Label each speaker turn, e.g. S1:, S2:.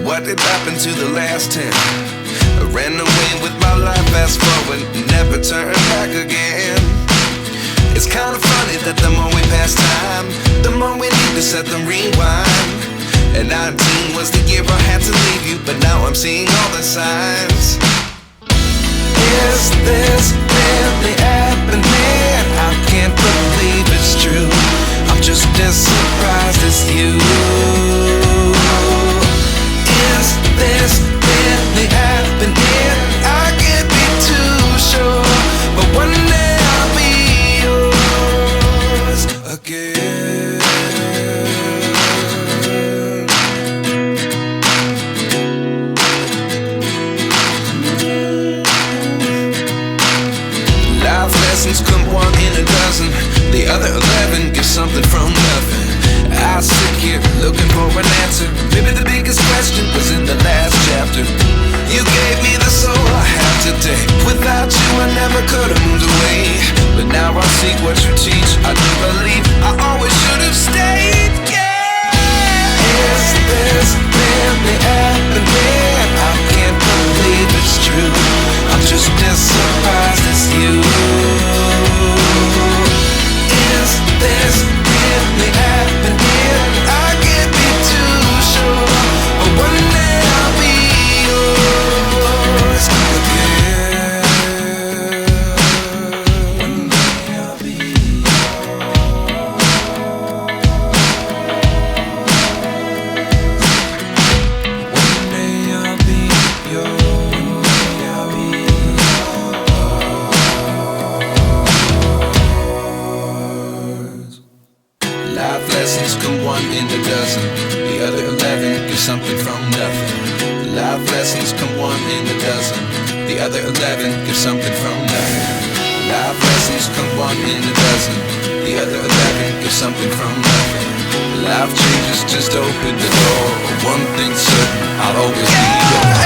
S1: what did happen to the last 10? I ran away with my life, fast forward, never turn back again. It's kinda funny that the more we pass time, the more we need to set the rewind. And 19 was the year I had to leave you, but now I'm seeing all the signs. Is this really happening? I can't believe it's true. I'm just as surprised as you. Is this really happening? I can't be too sure, but one day I'll be yours again. Life lessons come one in a dozen. The other 11 give something from nothing. I sit here looking for an answer. Maybe the biggest question was in the last chapter. You gave me the soul I have today. Without you I never could have moved away. But now I see what you teach. I do believe I always should have stayed. Yeah. Is this really happening? I can't believe it's true. I'm just as surprised as you. Is this really happening? I can't be too sure, but one day I'll be yours again. One day I'll be One day I'll be yours. Life lessons come one in a dozen. The other 11 give something from nothing. Life lessons come one in a dozen. The other 11 give something from nothing. Life lessons come one in a dozen. The other 11 give something from nothing. Life changes just open the door. One thing's certain, I'll always be yours.